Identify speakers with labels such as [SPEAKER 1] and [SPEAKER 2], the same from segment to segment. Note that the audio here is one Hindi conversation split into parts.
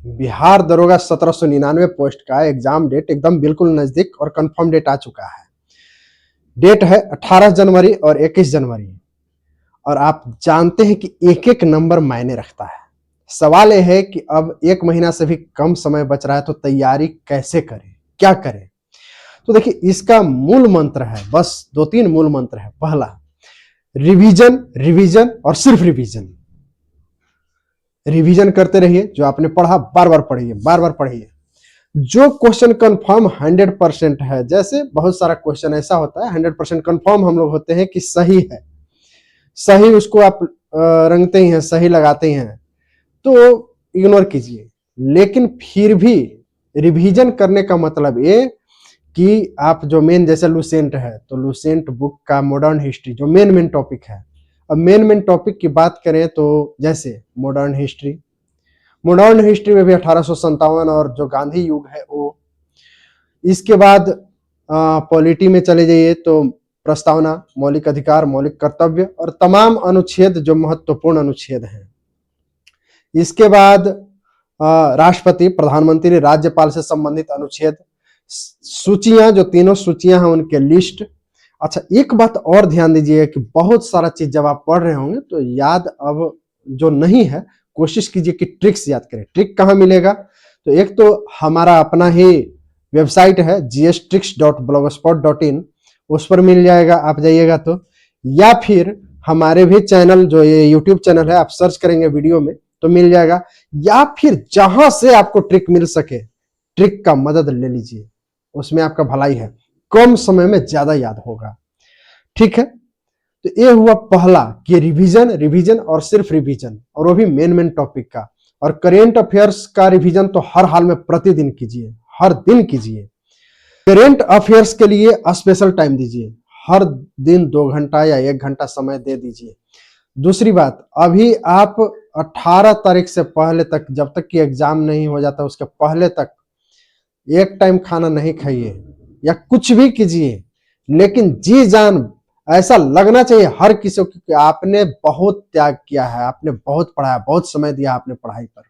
[SPEAKER 1] बिहार दरोगा 1799 पोस्ट का एग्जाम डेट एकदम बिल्कुल नजदीक और कंफर्म डेट आ चुका है। डेट है 18 जनवरी और 21 जनवरी। और आप जानते हैं कि एक एक नंबर मायने रखता है। सवाल यह है कि अब एक महीना से भी कम समय बच रहा है, तो तैयारी कैसे करें, क्या करें। तो देखिए, इसका मूल मंत्र है, बस 2-3 मूल मंत्र है। पहला, रिवीजन, रिवीजन और सिर्फ रिवीजन। रिवीजन करते रहिए, जो आपने पढ़ा बार बार पढ़िए, बार बार पढ़िए। जो क्वेश्चन कंफर्म 100% है, जैसे बहुत सारा क्वेश्चन ऐसा होता है 100% कंफर्म हम लोग होते हैं कि सही है, सही उसको आप रंगते ही हैं, सही लगाते ही हैं, तो इग्नोर कीजिए। लेकिन फिर भी रिवीजन करने का मतलब ये कि आप जो मेन, जैसे लुसेंट है तो लुसेंट बुक का मॉडर्न हिस्ट्री जो मेन टॉपिक है। अब मेन टॉपिक की बात करें तो जैसे मॉडर्न हिस्ट्री, मॉडर्न हिस्ट्री में भी 1857 और जो गांधी युग है वो। इसके बाद पॉलिटी में चले जाइए तो प्रस्तावना, मौलिक अधिकार, मौलिक कर्तव्य और तमाम अनुच्छेद जो महत्वपूर्ण अनुच्छेद हैं। इसके बाद राष्ट्रपति, प्रधानमंत्री, राज्यपाल से संबंधित अनुच्छेद, सूचियां, जो तीनों सूचियां हैं उनके लिस्ट। अच्छा, एक बात और ध्यान दीजिए कि बहुत सारा चीज जब आप पढ़ रहे होंगे तो याद अब जो नहीं है, कोशिश कीजिए कि ट्रिक्स याद करें। ट्रिक कहाँ मिलेगा? तो एक तो हमारा अपना ही वेबसाइट है gstricks.blogspot.in, उस पर मिल जाएगा, आप जाइएगा तो। या फिर हमारे भी चैनल, जो ये यूट्यूब चैनल है, आप सर्च करेंगे वीडियो में तो मिल जाएगा। या फिर जहां से आपको ट्रिक मिल सके, ट्रिक का मदद ले लीजिए, उसमें आपका भलाई है, कम समय में ज्यादा याद होगा। ठीक है, तो ये हुआ पहला कि रिवीजन, रिवीजन और सिर्फ रिवीजन, और वो भी मेन टॉपिक का। और करेंट अफेयर्स का रिवीजन तो हर हाल में प्रतिदिन कीजिए, हर दिन कीजिए। करेंट अफेयर्स के लिए स्पेशल टाइम दीजिए, हर दिन 2 घंटा या 1 घंटा समय दे दीजिए। दूसरी बात, अभी आप 18 तारीख से पहले तक, जब तक कि एग्जाम नहीं हो जाता उसके पहले तक, एक टाइम खाना नहीं खाइए या कुछ भी कीजिए, लेकिन जी जान ऐसा लगना चाहिए हर किसी को कि आपने बहुत त्याग किया है, आपने बहुत पढ़ा है, बहुत समय दिया आपने पढ़ाई पर।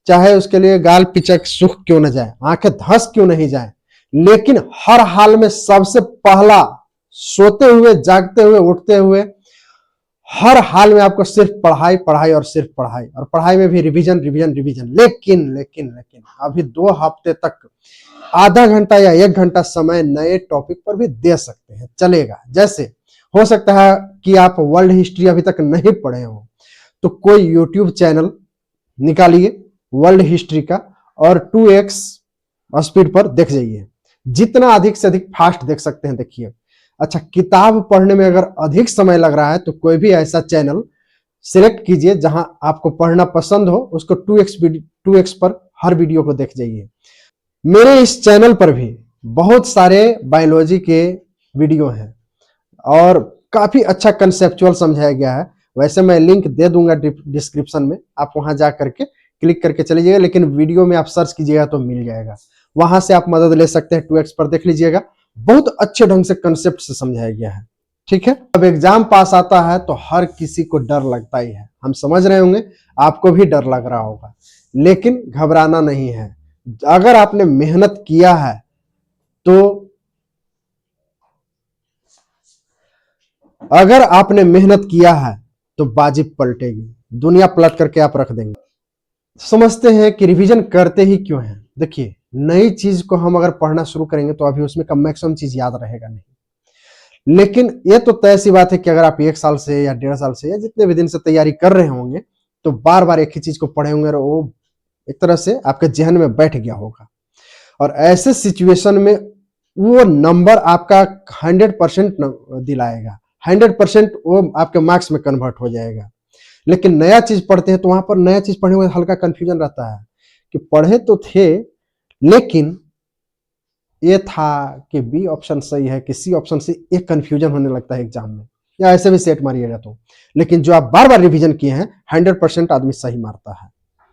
[SPEAKER 1] चाहे उसके लिए गाल पिचक सुख क्यों न जाए, आंखें धंस क्यों नहीं जाए, लेकिन हर हाल में सबसे पहला, सोते हुए, जागते हुए, उठते हुए, हर हाल में आपको सिर्फ पढ़ाई, पढ़ाई और सिर्फ पढ़ाई, और पढ़ाई में भी रिवीजन, रिवीजन, रिवीजन। लेकिन लेकिन लेकिन अभी 2 हफ्ते तक आधा घंटा या 1 घंटा समय नए टॉपिक पर भी दे सकते हैं, चलेगा। जैसे हो सकता है कि आप वर्ल्ड हिस्ट्री अभी तक नहीं पढ़े हो, तो कोई यूट्यूब चैनल निकालिए वर्ल्ड हिस्ट्री का और 2x स्पीड पर देख जाइए, जितना अधिक से अधिक फास्ट देख सकते हैं देखिए। अच्छा, किताब पढ़ने में अगर अधिक समय लग रहा है तो कोई भी ऐसा चैनल सिलेक्ट कीजिए जहां आपको पढ़ना पसंद हो, उसको 2x पर हर वीडियो को देख जाइए। मेरे इस चैनल पर भी बहुत सारे बायोलॉजी के वीडियो हैं और काफी अच्छा कंसेप्चुअल समझाया गया है। वैसे मैं लिंक दे दूंगा डिस्क्रिप्शन में, आप वहां जा करके क्लिक करके चले जाइएगा, लेकिन वीडियो में आप सर्च कीजिएगा तो मिल जाएगा, वहां से आप मदद ले सकते हैं। 2x पर देख लीजिएगा, बहुत अच्छे ढंग से कंसेप्ट से समझाया गया है। ठीक है, अब एग्जाम पास आता है तो हर किसी को डर लगता ही है, हम समझ रहे होंगे, आपको भी डर लग रहा होगा, लेकिन घबराना नहीं है। अगर आपने मेहनत किया है तो, अगर आपने मेहनत किया है तो बाजी पलटेगी, दुनिया पलट करके आप रख देंगे। समझते हैं कि रिवीजन करते ही क्यों हैं। देखिए, नई चीज को हम अगर पढ़ना शुरू करेंगे तो अभी उसमें का मैक्सिमम चीज याद रहेगा नहीं, लेकिन ये तो तय सी बात है कि अगर आप 1 साल से या 1.5 साल से या जितने भी दिन से तैयारी कर रहे होंगे तो बार बार एक ही चीज को पढ़े होंगे और वो एक तरह से आपके जहन में बैठ गया होगा, और ऐसे सिचुएशन में वो नंबर आपका 100% दिलाएगा, 100% वो आपके मार्क्स में कन्वर्ट हो जाएगा। लेकिन नया चीज पढ़ते हैं तो वहां पर नया चीज पढ़ने में हल्का कंफ्यूजन रहता है कि पढ़े तो थे, लेकिन ये था कि बी ऑप्शन सही है कि सी ऑप्शन से, एक कंफ्यूजन होने लगता है एग्जाम में, या ऐसे भी सेट मारिएगा तो। लेकिन जो आप बार बार रिवीजन किए हैं 100% आदमी सही मारता है।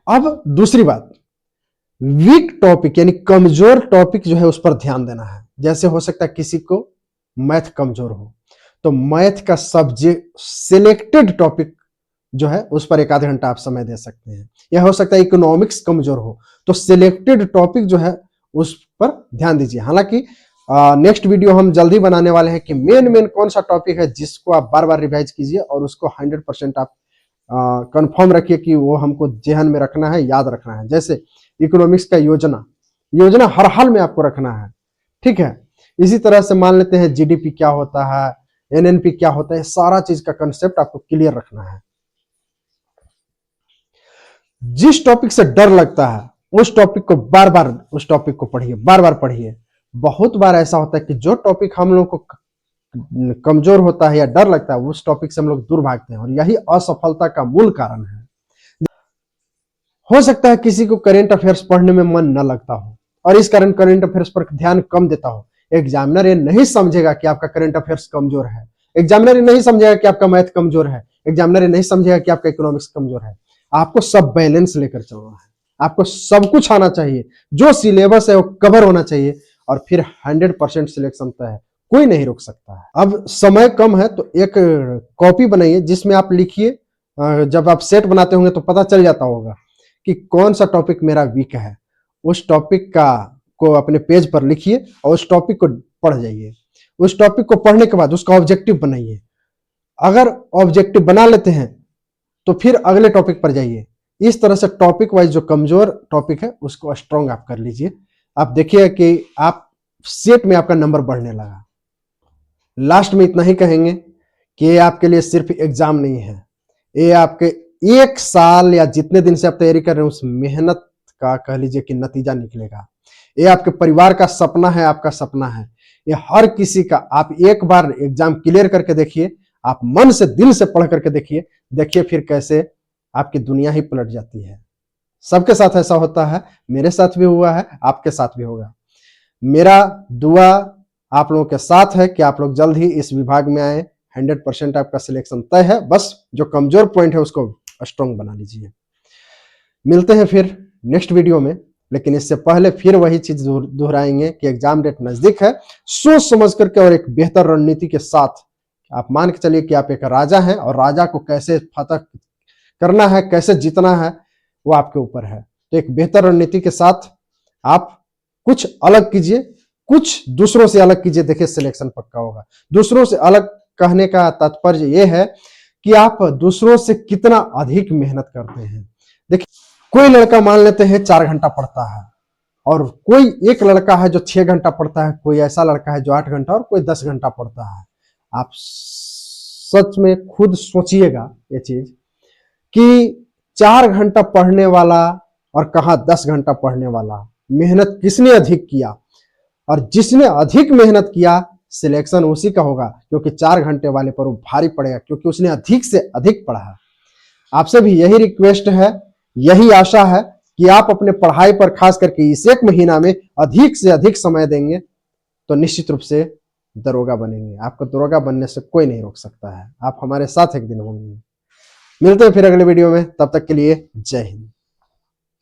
[SPEAKER 1] अब दूसरी बात, वीक टॉपिक यानी कमजोर टॉपिक जो है उस पर ध्यान देना है। जैसे हो सकता है किसी को मैथ कमजोर हो, तो मैथ का सब्जेक्ट सिलेक्टेड टॉपिक जो है उस पर 1 आध घंटा आप समय दे सकते हैं। यह हो सकता है इकोनॉमिक्स कमजोर हो तो सिलेक्टेड टॉपिक जो है उस पर ध्यान दीजिए। हालांकि नेक्स्ट वीडियो हम जल्दी बनाने वाले हैं कि मेन कौन सा टॉपिक है जिसको आप बार बार रिवाइज कीजिए और उसको 100% आप कंफर्म रखिए कि वो हमको जेहन में रखना है, याद रखना है। जैसे इकोनॉमिक्स का योजना हर हाल में आपको रखना है, ठीक है। इसी तरह से मान लेते हैं जीडीपी क्या होता है, एनएनपी क्या होता है, सारा चीज का कंसेप्ट आपको क्लियर रखना है। जिस टॉपिक से डर लगता है उस टॉपिक को बार बार उस टॉपिक को पढ़िए, बार बार पढ़िए। बहुत बार ऐसा होता है कि जो टॉपिक हम लोग को कमजोर होता है या डर लगता है उस टॉपिक से हम लोग दूर भागते हैं और यही असफलता का मूल कारण है। हो सकता है किसी को करेंट अफेयर्स पढ़ने में मन न लगता हो और इस कारण करेंट अफेयर्स पर ध्यान कम देता हो। एग्जामिनर ये नहीं समझेगा कि आपका करेंट अफेयर्स कमजोर है, एग्जामिनर ये नहीं समझेगा कि आपका मैथ कमजोर है, एग्जामिनर ये नहीं समझेगा कि आपका इकोनॉमिक्स कमजोर है। आपको सब बैलेंस लेकर चलना है, आपको सब कुछ आना चाहिए, जो सिलेबस है वो कवर होना चाहिए और फिर 100% सिलेक्शन तय है, कोई नहीं रोक सकता है। अब समय कम है तो एक कॉपी बनाइए जिसमें आप लिखिए, जब आप सेट बनाते होंगे तो पता चल जाता होगा कि कौन सा टॉपिक मेरा वीक है। उस टॉपिक का को अपने पेज पर लिखिए और उस टॉपिक को पढ़ जाइए। उस टॉपिक को पढ़ने के बाद उसका ऑब्जेक्टिव बनाइए। अगर ऑब्जेक्टिव बना लेते हैं तो फिर अगले टॉपिक पर जाइए। इस तरह से टॉपिक वाइज जो कमजोर टॉपिक है उसको स्ट्रॉन्ग आप कर लीजिए। आप देखिए कि आप सेट में आपका नंबर बढ़ने लगा। लास्ट में इतना ही कहेंगे कि ये आपके लिए सिर्फ एग्जाम नहीं है, ये आपके 1 साल या जितने दिन से आप तैयारी कर रहे हैं उस मेहनत का कह लीजिए कि नतीजा निकलेगा। ये आपके परिवार का सपना है, आपका सपना है, ये हर किसी का। आप एक बार एग्जाम क्लियर करके देखिए, आप मन से दिल से पढ़ करके देखिए, देखिए फिर कैसे आपकी दुनिया ही पलट जाती है। सबके साथ ऐसा होता है, मेरे साथ भी हुआ है, आपके साथ भी होगा। मेरा दुआ आप लोगों के साथ है कि आप लोग जल्द ही इस विभाग में आए। 100% आपका सिलेक्शन तय है, बस जो कमजोर पॉइंट है उसको स्ट्रॉन्ग बना लीजिए। मिलते हैं फिर नेक्स्ट वीडियो में, लेकिन इससे पहले फिर वही चीज दोहराएंगे कि एग्जाम डेट नजदीक है। सोच समझ करके और एक बेहतर रणनीति के साथ आप मान के चलिए कि आप एक राजा हैं और राजा को कैसे फतह करना है, कैसे जीतना है, वो आपके ऊपर है। तो एक बेहतर रणनीति के साथ आप कुछ अलग कीजिए, कुछ दूसरों से अलग कीजिए, देखिए सिलेक्शन पक्का होगा। दूसरों से अलग कहने का तात्पर्य यह है कि आप दूसरों से कितना अधिक मेहनत करते हैं। देखिए कोई लड़का मान लेते हैं 4 घंटा पढ़ता है और कोई एक लड़का है जो 6 घंटा पढ़ता है, कोई ऐसा लड़का है जो 8 घंटा और कोई 10 घंटा पढ़ता है। आप सच में खुद सोचिएगा ये चीज कि 4 घंटा पढ़ने वाला और कहां 10 घंटा पढ़ने वाला, मेहनत किसने अधिक किया? और जिसने अधिक मेहनत किया सिलेक्शन उसी का होगा, क्योंकि 4 घंटे वाले पर वो भारी पड़ेगा, क्योंकि उसने अधिक से अधिक पढ़ा। आपसे भी यही रिक्वेस्ट है, यही आशा है कि आप अपने पढ़ाई पर खास करके इस 1 महीना में अधिक से अधिक समय देंगे तो निश्चित रूप से दरोगा बनेंगे। आपको दरोगा बनने से कोई नहीं रोक सकता है। आप हमारे साथ एक दिन होंगे। मिलते हैं फिर अगले वीडियो में, तब तक के लिए जय हिंद।